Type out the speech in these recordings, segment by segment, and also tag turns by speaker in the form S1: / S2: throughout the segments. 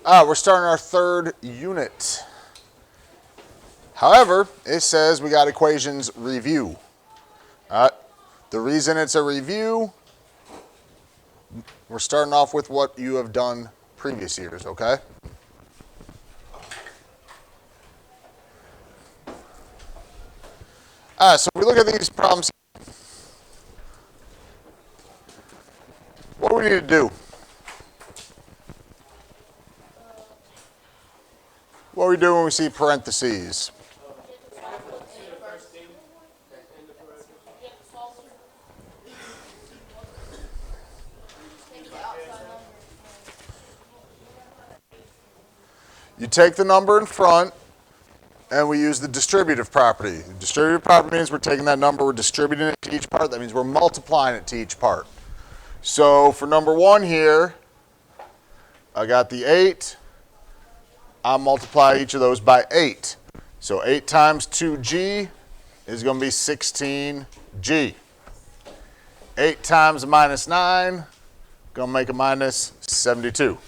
S1: We're starting our third unit. However, it says we got equations review. The reason it's a review, we're starting off with what you have done previous years, okay? So if we look at these problems, what do we need to do? What do we do when we see parentheses? You take the number in front, and we use the distributive property. The distributive property means we're taking that number, we're distributing it to each part. That means we're multiplying it to each part. So for number 1 here, I got the 8. I'll multiply each of those by 8. So 8 times 2g is going to be 16g. 8 times minus 9, going to make a minus 72.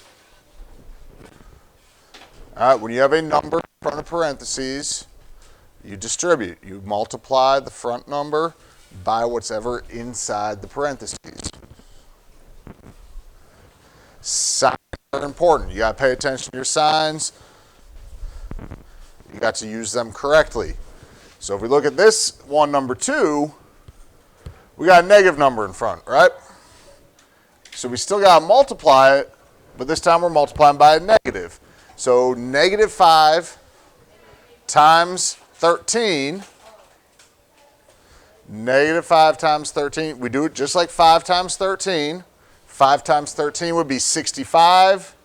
S1: All right, when you have a number in front of parentheses, you distribute. You multiply the front number by whatever inside the parentheses. Signs are important. You got to pay attention to your signs. You got to use them correctly. So if we look at this one, number 2, we got a negative number in front, right? So we still got to multiply it, but this time we're multiplying by a negative. So negative 5 times 13, negative 5 times 13, we do it just like 5 times 13. 5 times 13 would be 65.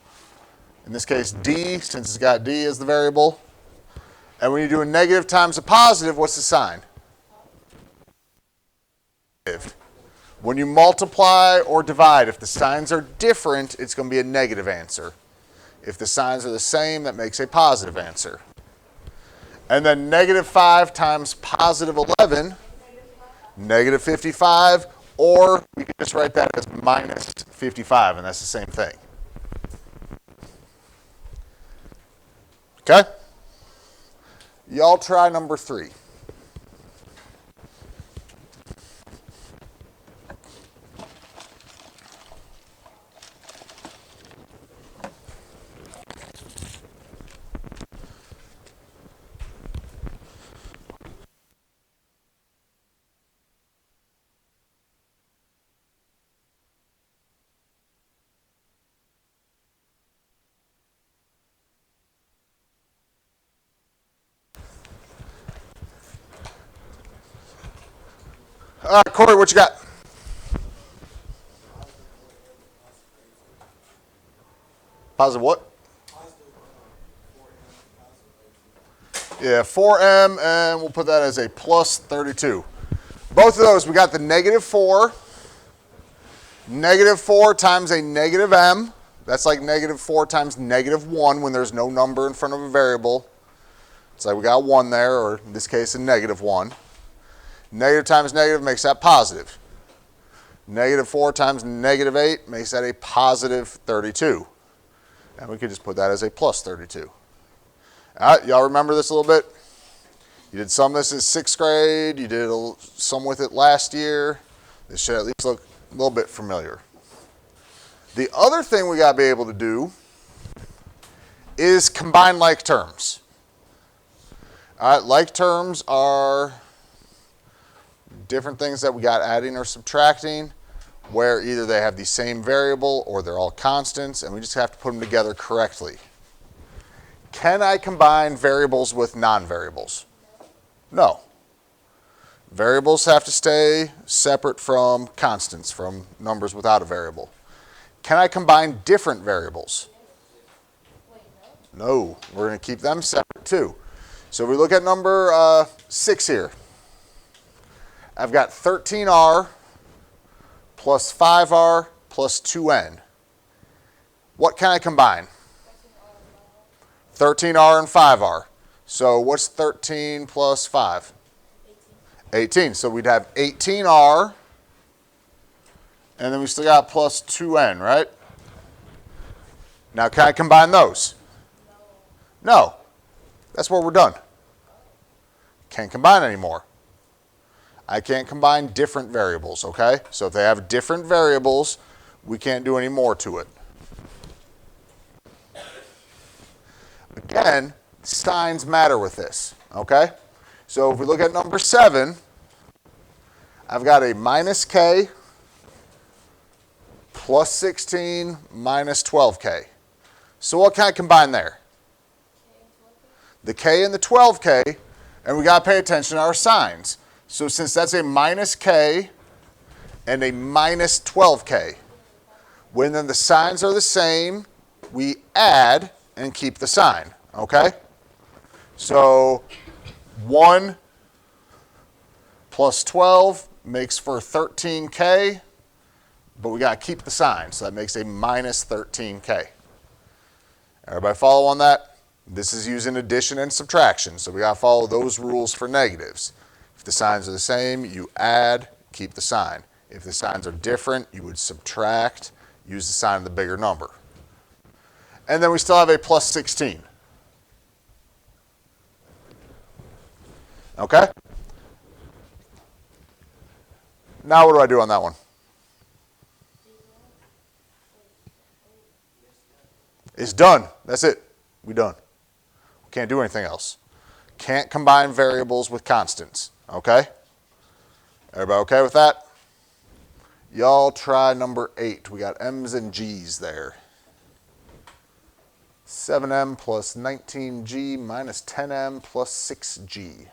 S1: In this case, d, since it's got d as the variable. And when you do a negative times a positive, what's the sign? When you multiply or divide, if the signs are different, it's going to be a negative answer. If the signs are the same, that makes a positive answer. And then negative 5 times positive 11, negative 55, or we can just write that as minus 55, and that's the same thing. Okay? Y'all try number 3. All right, Corey, what you got? Positive what? Yeah, 4m, and we'll put that as a plus 32. Both of those, we got the negative 4. Negative 4 times a negative m. That's like negative 4 times negative 1 when there's no number in front of a variable. It's like we got 1 there, or in this case, a negative 1. Negative times negative makes that positive. Negative 4 times negative 8 makes that a positive 32. And we could just put that as a plus 32. All right, y'all remember this a little bit? You did some of this in 6th grade. You did some with it last year. This should at least look a little bit familiar. The other thing we got to be able to do is combine like terms. All right, like terms are different things that we got adding or subtracting, where either they have the same variable or they're all constants, and we just have to put them together correctly. Can I combine variables with non-variables? No. Variables have to stay separate from constants, from numbers without a variable. Can I combine different variables? No. We're going to keep them separate too. So if we look at number 6 here, I've got 13r plus 5r plus 2n. What can I combine? 13r and 5r. So what's 13 plus 5? 18. So we'd have 18r, and then we still got plus 2n, right? Now, can I combine those? No. That's where we're done. Can't combine anymore. I can't combine different variables, okay? So if they have different variables, we can't do any more to it. Again, signs matter with this, okay? So if we look at number 7, I've got a minus k plus 16 minus 12k. So what can I combine there? The k and the 12k, and we got to pay attention to our signs. So since that's a minus k and a minus 12k, when then the signs are the same, we add and keep the sign, okay? So 1 plus 12 makes for 13k, but we got to keep the sign, so that makes a minus 13k. Everybody follow on that? This is using addition and subtraction, so we got to follow those rules for negatives. If the signs are the same, you add, keep the sign. If the signs are different, you would subtract, use the sign of the bigger number. And then we still have a plus 16. Okay? Now what do I do on that one? It's done. That's it. We done. Can't do anything else. Can't combine variables with constants. Okay? Everybody okay with that? Y'all try number 8. We got M's and G's there. 7M plus 19G minus 10M plus 6G.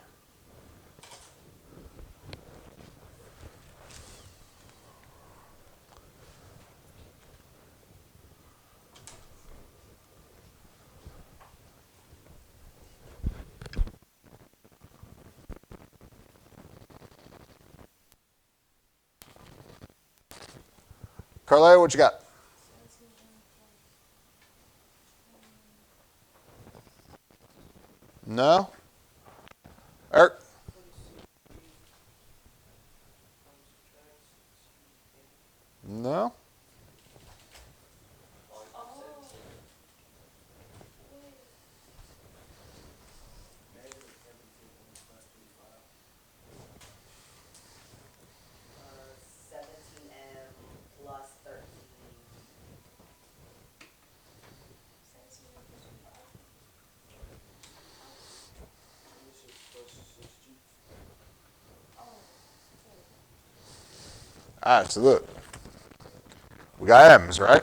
S1: Carla, what you got? No? Eric? No? All right, so look. We got M's, right?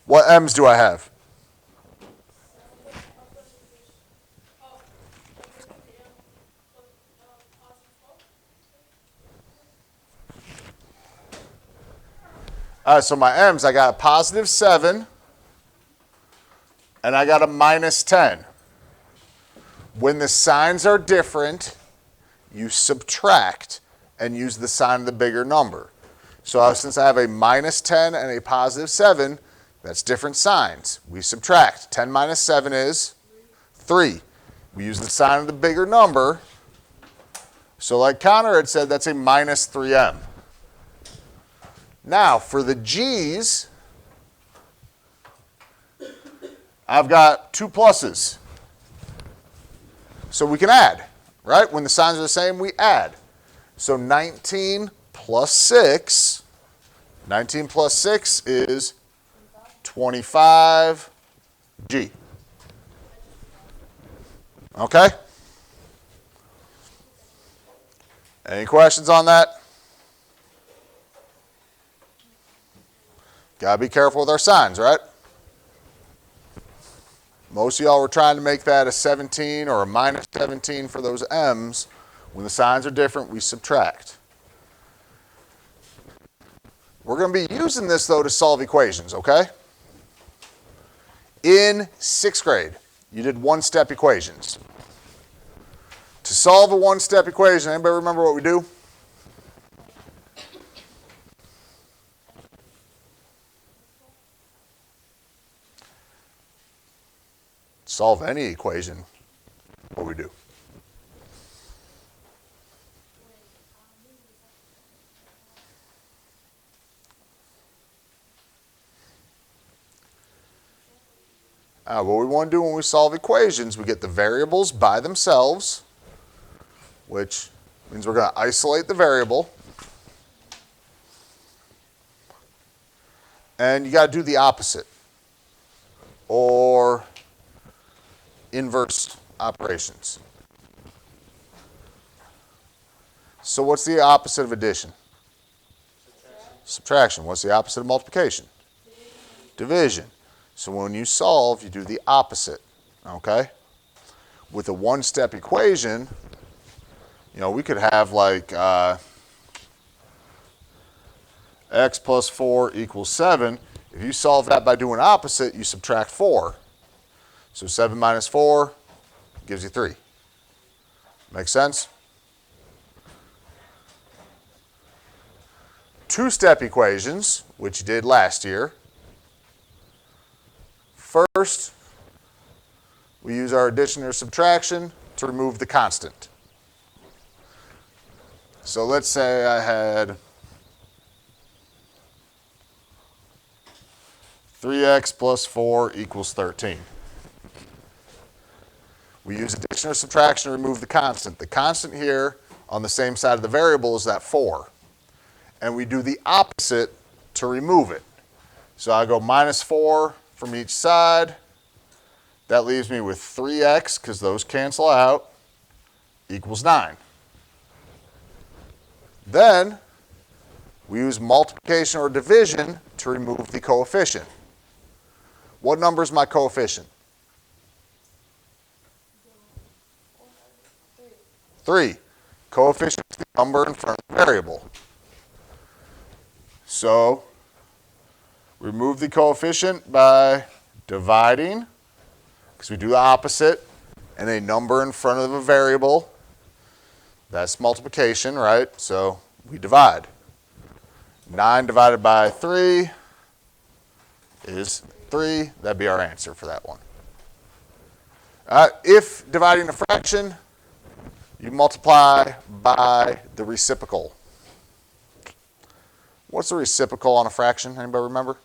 S1: What M's do I have? All right, so my M's, I got a positive 7, and I got a minus 10. When the signs are different, you subtract and use the sign of the bigger number. So since I have a minus 10 and a positive 7, that's different signs. We subtract. 10 minus 7 is 3. We use the sign of the bigger number. So like Connor had said, that's a minus 3m. Now, for the G's, I've got 2 pluses. So we can add, right? When the signs are the same, we add. So 19 plus 6, 19 plus 6 is 25G. Okay? Any questions on that? Gotta be careful with our signs, right? Most of y'all were trying to make that a 17 or a minus 17 for those M's. When the signs are different, we subtract. We're going to be using this, though, to solve equations, okay? In 6th grade, you did one-step equations. To solve a one-step equation, anybody remember what we do? Solve any equation, what we do? What we want to do when we solve equations, we get the variables by themselves, which means we're going to isolate the variable. And you got to do the opposite, or inverse operations. So what's the opposite of addition? Subtraction. What's the opposite of multiplication? Division. So when you solve, you do the opposite, okay? With a one-step equation, you know, we could have like x plus 4 equals 7. If you solve that by doing opposite, you subtract 4. So 7 minus 4 gives you 3. Make sense? Two-step equations, which you did last year. First, we use our addition or subtraction to remove the constant. So let's say I had 3x plus 4 equals 13. We use addition or subtraction to remove the constant. The constant here on the same side of the variable is that 4. And we do the opposite to remove it. So I go minus 4 from each side. That leaves me with 3x, because those cancel out, equals 9. Then we use multiplication or division to remove the coefficient. What number is my coefficient? 3. Coefficient is the number in front of the variable. So remove the coefficient by dividing, because we do the opposite, and a number in front of a variable. That's multiplication, right? So we divide. 9 divided by 3 is 3. That'd be our answer for that one. If dividing a fraction, you multiply by the reciprocal. What's the reciprocal on a fraction? Anybody remember?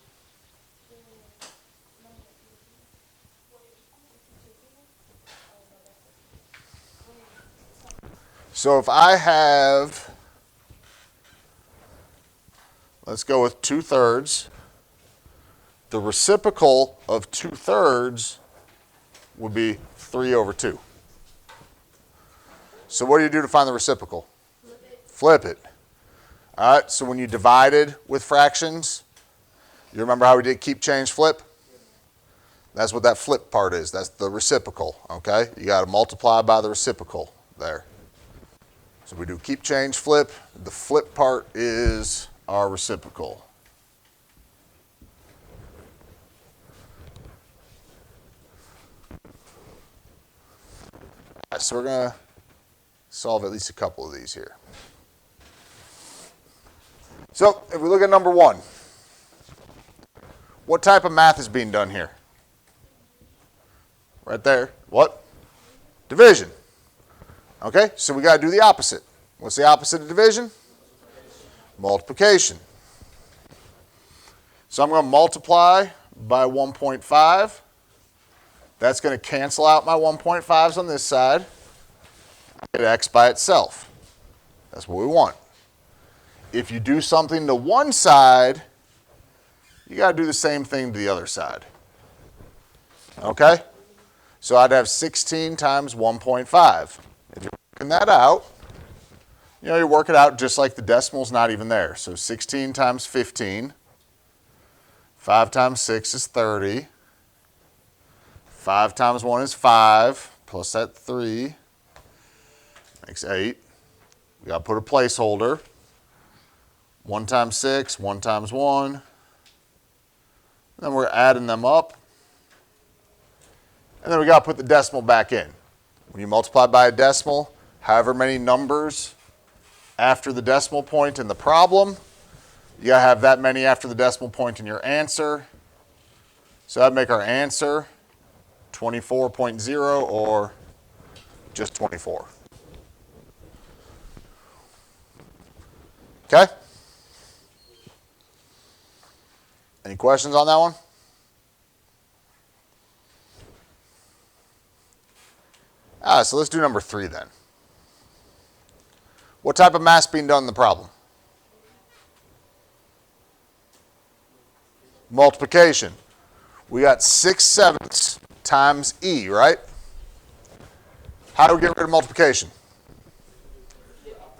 S1: So if I have, let's go with 2/3. The reciprocal of 2/3 would be 3/2. So what do you do to find the reciprocal? Flip it. All right, so when you divided with fractions, you remember how we did keep, change, flip? That's what that flip part is. That's the reciprocal, okay? You got to multiply by the reciprocal there. So we do keep, change, flip. The flip part is our reciprocal. All right, so we're going to solve at least a couple of these here. So if we look at number 1, what type of math is being done here? Right there. What? Division. Okay, so we got to do the opposite. What's the opposite of division? Multiplication. So I'm going to multiply by 1.5. That's going to cancel out my 1.5s on this side. I get x by itself. That's what we want. If you do something to one side, you got to do the same thing to the other side. Okay? So I'd have 16 times 1.5. If you're working that out, you know, you work it out just like the decimal's not even there. So 16 times 15. 5 times 6 is 30. 5 times 1 is 5, plus that 3 makes 8. We got to put a placeholder. 1 times 6, 1 times 1. Then we're adding them up. And then we got to put the decimal back in. When you multiply by a decimal, however many numbers after the decimal point in the problem, you got to have that many after the decimal point in your answer. So that'd make our answer 24.0 or just 24. Okay? Any questions on that one? So let's do number 3 then. What type of math being done in the problem? Multiplication. We got 6/7 times E, right? How do we get rid of multiplication?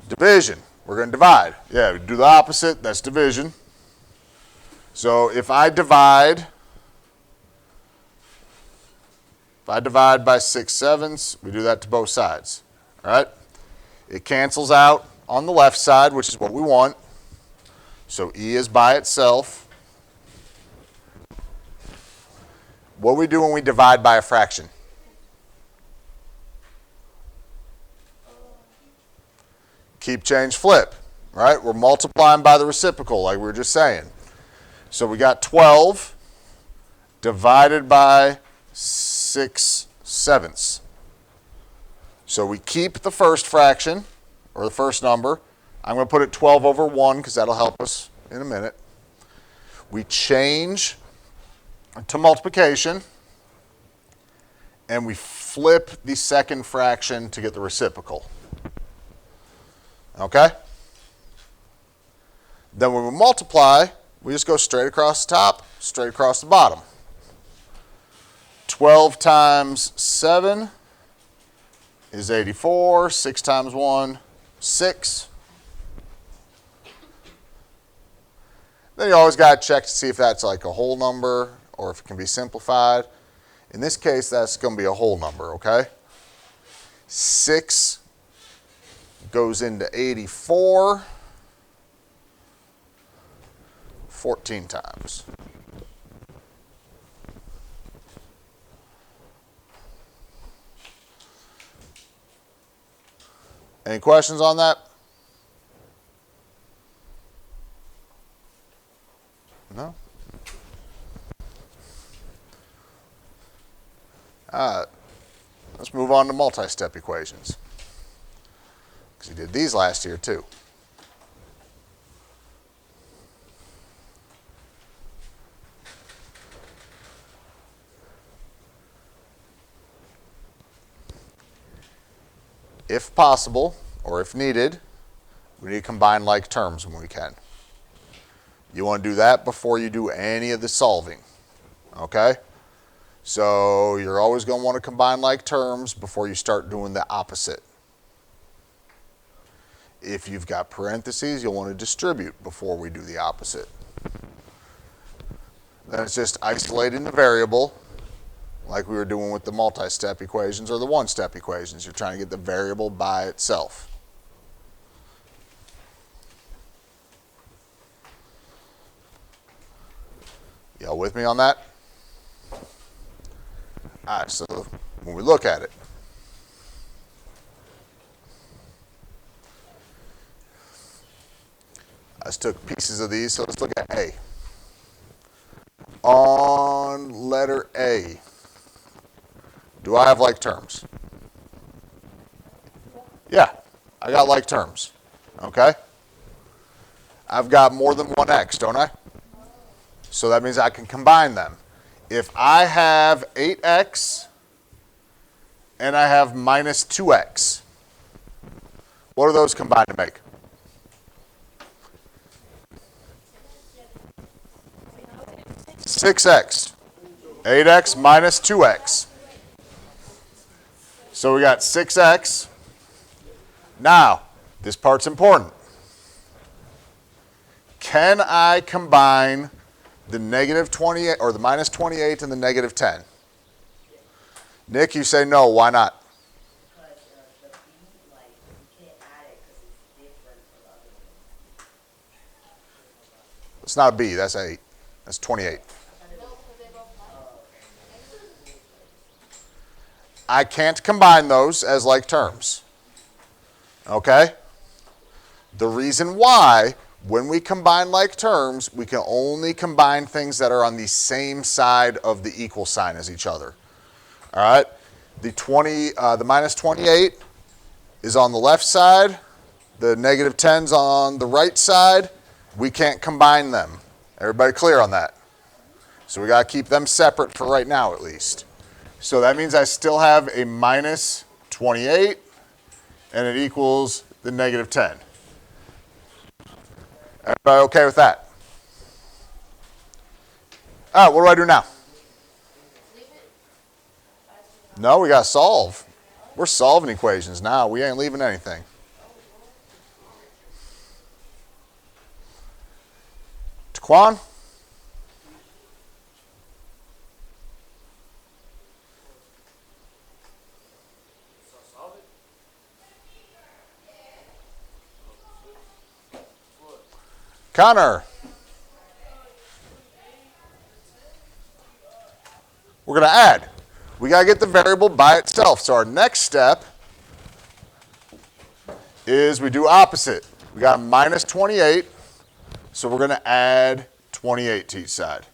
S1: Division. We're going to divide. Yeah, we do the opposite. That's division. So if I divide by 6/7, we do that to both sides. All right? It cancels out on the left side, which is what we want. So E is by itself. What do we do when we divide by a fraction? Keep, change, flip. Right? We're multiplying by the reciprocal, like we were just saying. So we got 12 divided by 6/7. So we keep the first fraction, or the first number. I'm going to put it 12 over 1 because that'll help us in a minute. We change to multiplication, and we flip the second fraction to get the reciprocal. Okay? Then when we multiply, we just go straight across the top, straight across the bottom. 12 times 7 is 84. 6 times 1, 6. Then you always got to check to see if that's like a whole number or if it can be simplified. In this case, that's going to be a whole number, okay? 6 goes into 84 14 times. Any questions on that? No? Let's move on to multi-step equations. Because we did these last year too. If possible, or if needed, we need to combine like terms when we can. You want to do that before you do any of the solving, okay? So you're always going to want to combine like terms before you start doing the opposite. If you've got parentheses, you'll want to distribute before we do the opposite. Then it's just isolating the variable, like we were doing with the multi-step equations or the one-step equations. You're trying to get the variable by itself. Y'all with me on that? All right, so when we look at it, I just took pieces of these, so let's look at A. On letter A, do I have like terms? Yeah, I got like terms, okay? I've got more than one x, don't I? So that means I can combine them. If I have 8x and I have minus 2x, what are those combined to make? (6x). 8x minus 2x. So we got 6x. Now, this part's important. Can I combine the negative 28 or the minus 28 and the negative 10? Nick, you say no. Why not?
S2: Because the B, like, you can't add it because it's different from other ones.
S1: It's not a B. That's 8. That's 28. I can't combine those as like terms. Okay? The reason why, when we combine like terms, we can only combine things that are on the same side of the equal sign as each other. All right? The minus 28 is on the left side. The negative 10's on the right side. We can't combine them. Everybody clear on that? So we got to keep them separate for right now at least. So that means I still have a minus 28, and it equals the negative 10. Everybody okay with that? All right, what do I do now? No, we got to solve. We're solving equations now. We ain't leaving anything. Taquan? Connor? We're going to add. We got to get the variable by itself. So our next step is we do opposite. We got a minus 28, so we're going to add 28 to each side.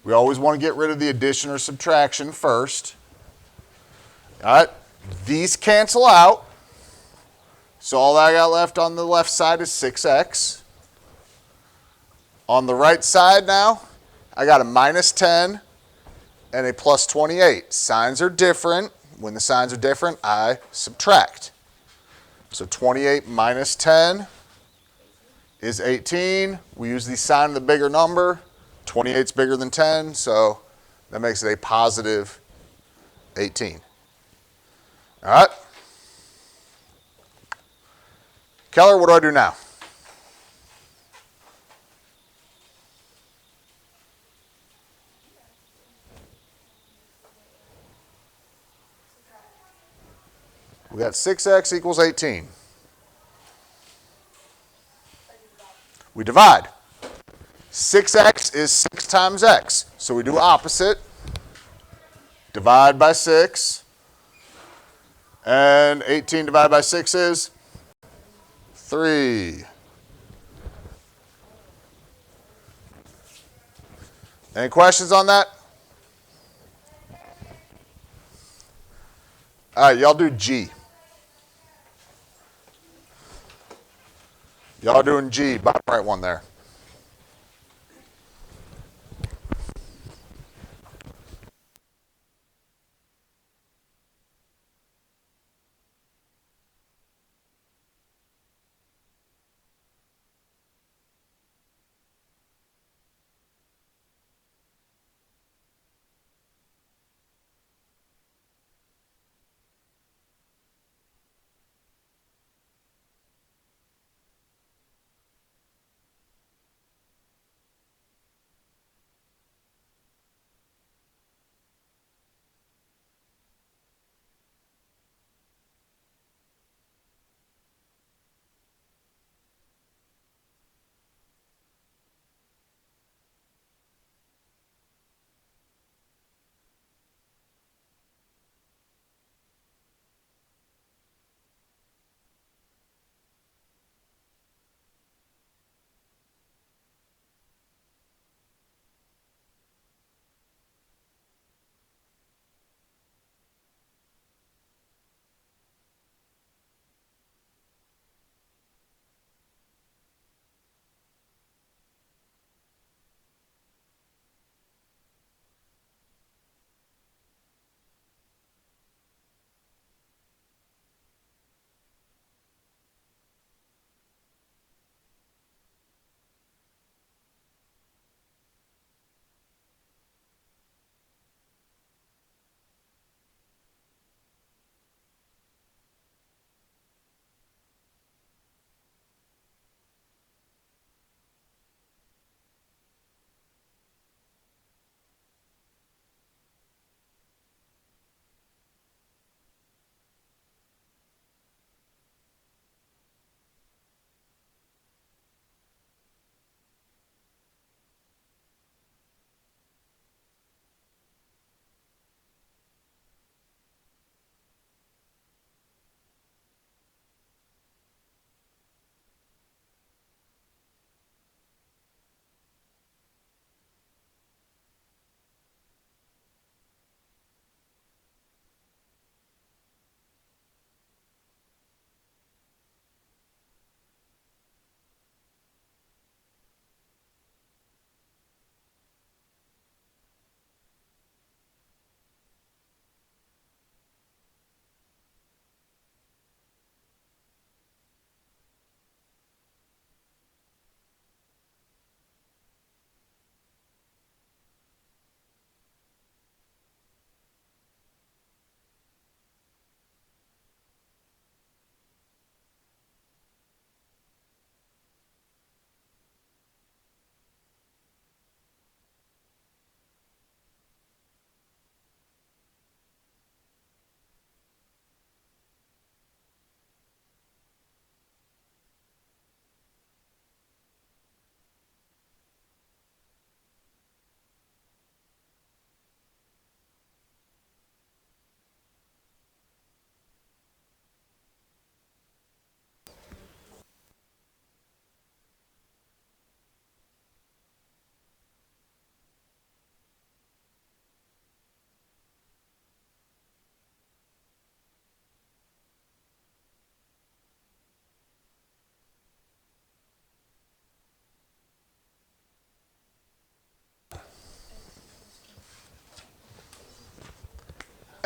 S1: We always want to get rid of the addition or subtraction first. All right, these cancel out. So all I got left on the left side is 6x. On the right side now, I got a minus 10 and a plus 28. Signs are different. When the signs are different, I subtract. So 28 minus 10 is 18. We use the sign of the bigger number. 28 is bigger than 10, so that makes it a positive 18. All right. Keller, what do I do now? We got 6x equals 18. We divide. 6x is 6 times x. So we do opposite. Divide by 6. And 18 divided by 6 is 3. Any questions on that? All right, y'all do G. Y'all doing G, bottom right one there.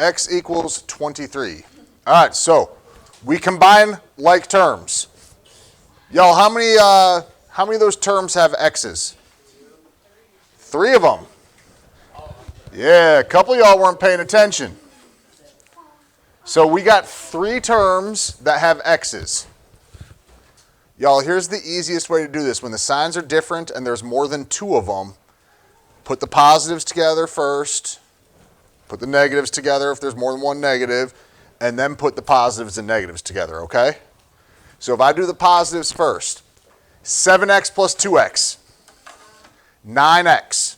S1: X equals 23. All right, so we combine like terms. Y'all, how many of those terms have X's? 3 of them. Yeah, a couple of y'all weren't paying attention. So we got 3 terms that have X's. Y'all, here's the easiest way to do this. When the signs are different and there's more than 2 of them, put the positives together first, put the negatives together if there's more than one negative, and then put the positives and negatives together, okay? So if I do the positives first, 7x plus 2x, 9x.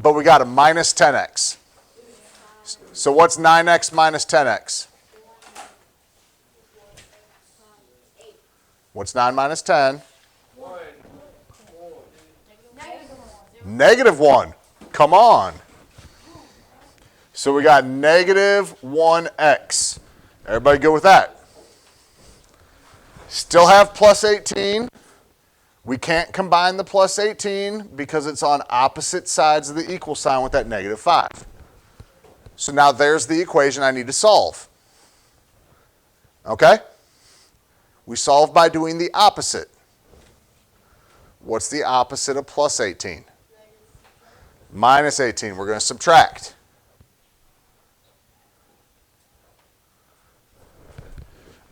S1: But we got a minus 10x. So what's 9x minus 10x? What's 9 minus 10? Negative 1. Come on. So we got negative 1x. Everybody good with that? Still have plus 18. We can't combine the plus 18 because it's on opposite sides of the equal sign with that negative 5. So now there's the equation I need to solve. Okay? We solve by doing the opposite. What's the opposite of plus 18? Minus 18. We're going to subtract.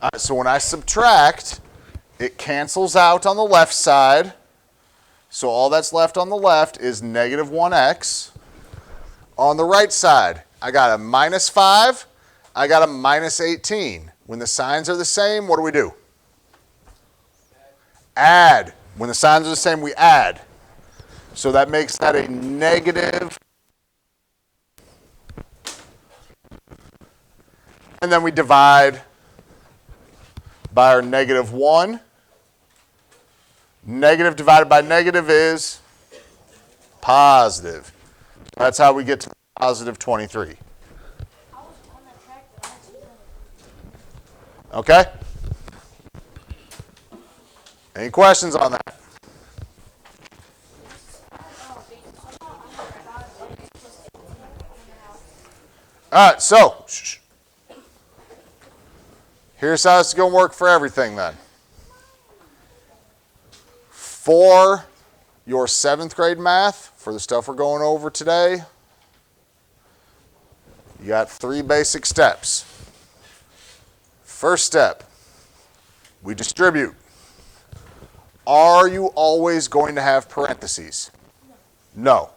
S1: All right, so when I subtract, it cancels out on the left side. So all that's left on the left is negative 1x. On the right side, I got a minus 5. I got a minus 18. When the signs are the same, what do? Add. When the signs are the same, we add. So that makes that a negative. And then we divide by our negative 1. Negative divided by negative is positive. That's how we get to positive 23. Okay? Any questions on that? All right, so here's how it's going to work for everything then. For your 7th grade math, for the stuff we're going over today, you got 3 basic steps. First step, we distribute. Are you always going to have parentheses? No.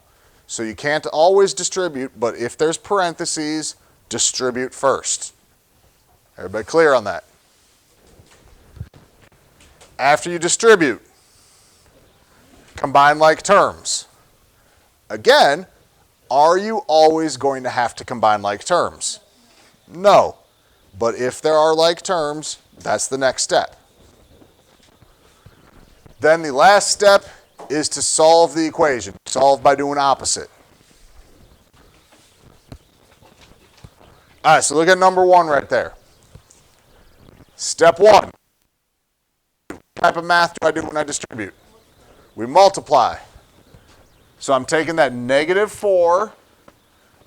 S1: So you can't always distribute, but if there's parentheses, distribute first. Everybody clear on that? After you distribute, combine like terms. Again, are you always going to have to combine like terms? No. But if there are like terms, that's the next step. Then the last step is to solve the equation. Solve by doing opposite. All right, so look at number 1 right there. Step 1. What type of math do I do when I distribute? We multiply. So I'm taking that negative 4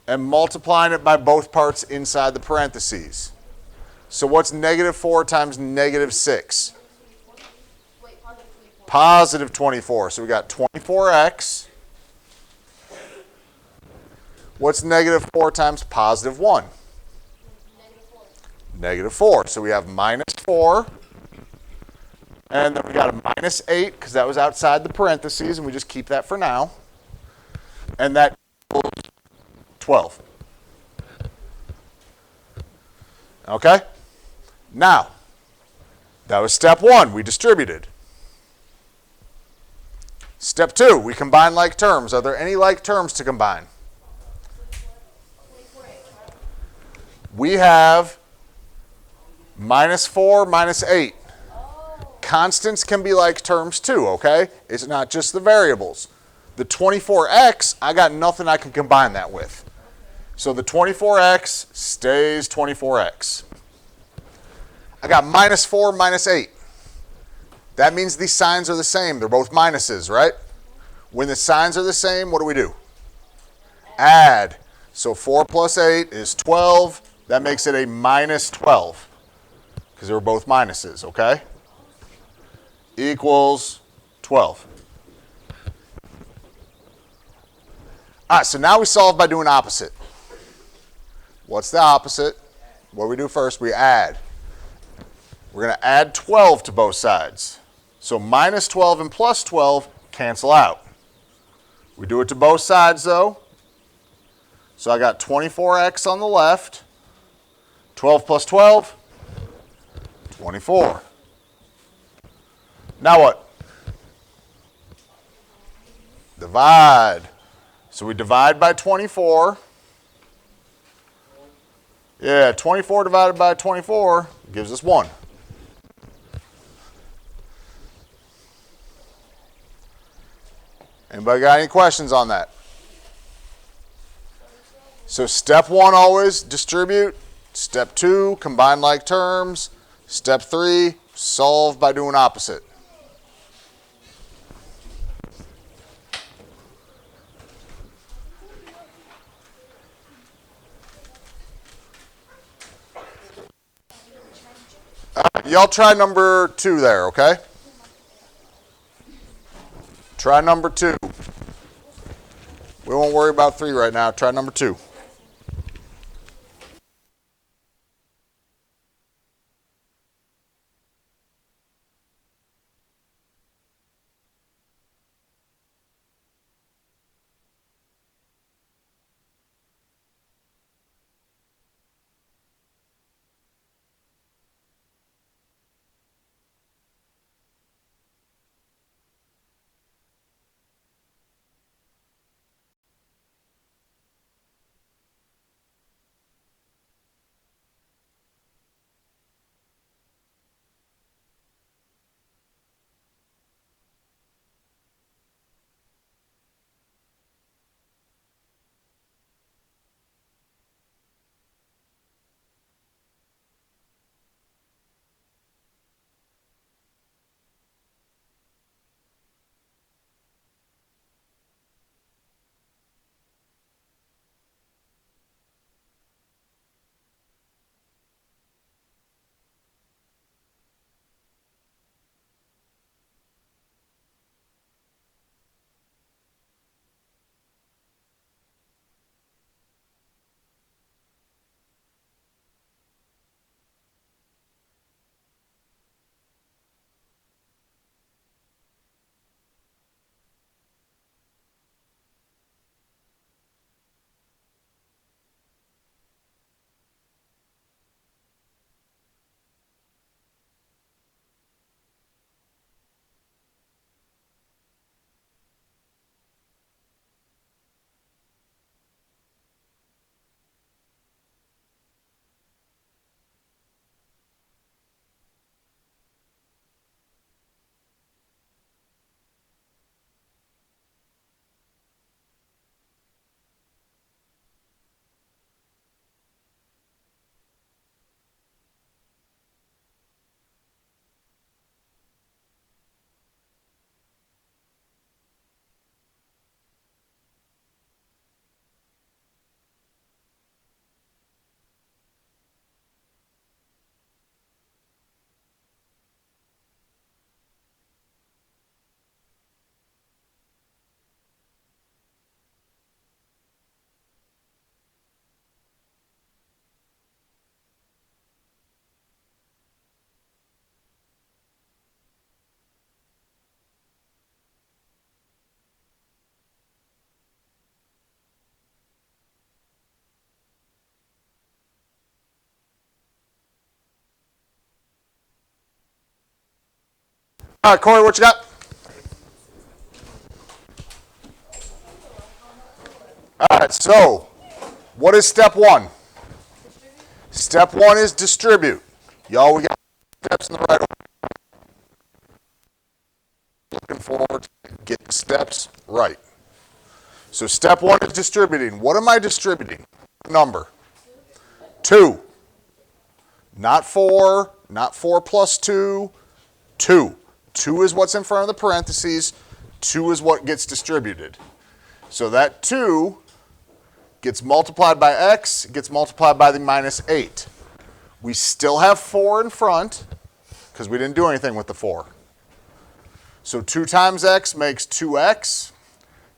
S1: and multiplying it by both parts inside the parentheses. So what's negative 4 times negative 6? Positive 24. So we got 24x. What's negative 4 times positive 1? Negative 4. So we have minus 4. And then we got a minus 8 because that was outside the parentheses, and we just keep that for now. And that equals 12. Okay? Now, that was step 1. We distributed. Step 2, we combine like terms. Are there any like terms to combine? We have minus 4, minus 8. Constants can be like terms too, okay? It's not just the variables. The 24x, I got nothing I can combine that with. So the 24x stays 24x. I got minus 4, minus 8. That means these signs are the same. They're both minuses, right? When the signs are the same, what do? Add. So 4 plus 8 is 12. That makes it a minus 12 because they were both minuses, okay? Equals 12. All right, so now we solve by doing opposite. What's the opposite? What do we do first? We add. We're going to add 12 to both sides. So minus 12 and plus 12 cancel out. We do it to both sides, though. So I got 24x on the left. 12 plus 12, 24. Now what? Divide. So we divide by 24. Yeah, 24 divided by 24 gives us 1. Anybody got any questions on that? So step 1, always distribute. Step 2, combine like terms. Step 3, solve by doing opposite. Y'all try number 2 there, okay? Try number 2. We won't worry about 3 right now. Try number 2. All right, Corey, what you got? All right, so what is step 1? Step 1 is distribute. Y'all, we got steps in the right order. Looking forward to get the steps right. So step 1 is distributing. What am I distributing? Number. 2. Not 4, not 4 plus 2, 2. 2 is what's in front of the parentheses. 2 is what gets distributed. So that 2 gets multiplied by x, gets multiplied by the minus 8. We still have 4 in front because we didn't do anything with the 4. So 2 times x makes 2x.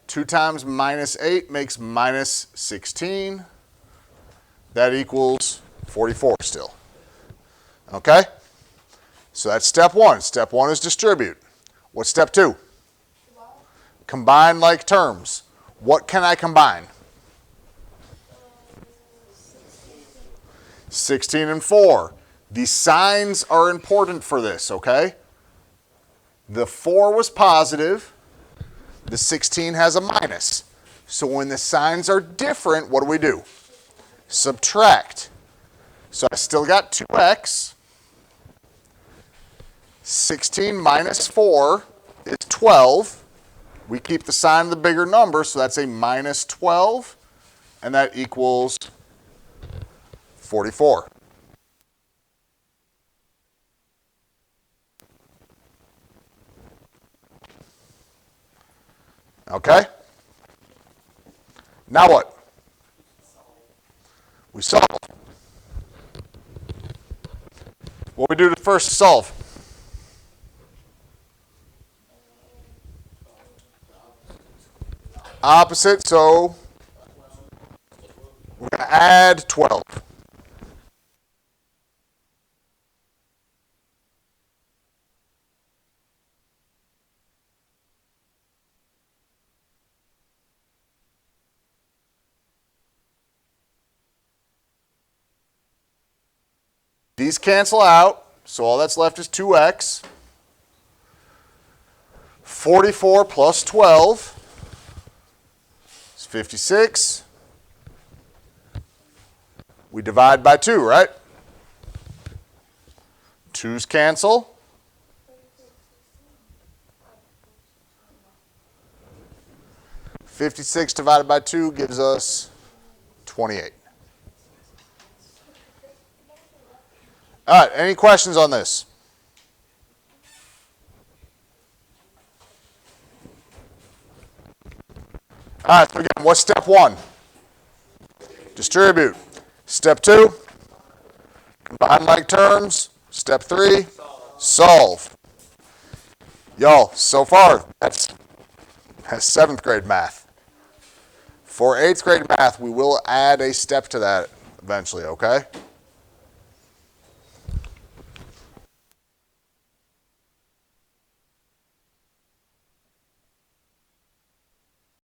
S1: 2 times minus 8 makes minus 16. That equals 44 still. Okay? So that's step 1. Step 1 is distribute. What's step 2? Combine like terms. What can I combine? 16 and 4. The signs are important for this, okay? The 4 was positive. The 16 has a minus. So when the signs are different, what do? Subtract. So I still got 2x. 16 minus 4 is 12. We keep the sign of the bigger number, so that's a minus 12, and that equals 44. Okay? Now what? We solve. What we do to first solve? Opposite, so we're going to add 12. These cancel out, so all that's left is 2x. 44 plus 12 is 56. We divide by 2, right? 2's cancel. (56) divided by 2 gives us 28. All right, any questions on this? All right, so again, what's step 1? Distribute. Step 2, combine like terms. Step 3, solve. Y'all, so far, that's 7th grade math. For 8th grade math, we will add a step to that eventually, okay?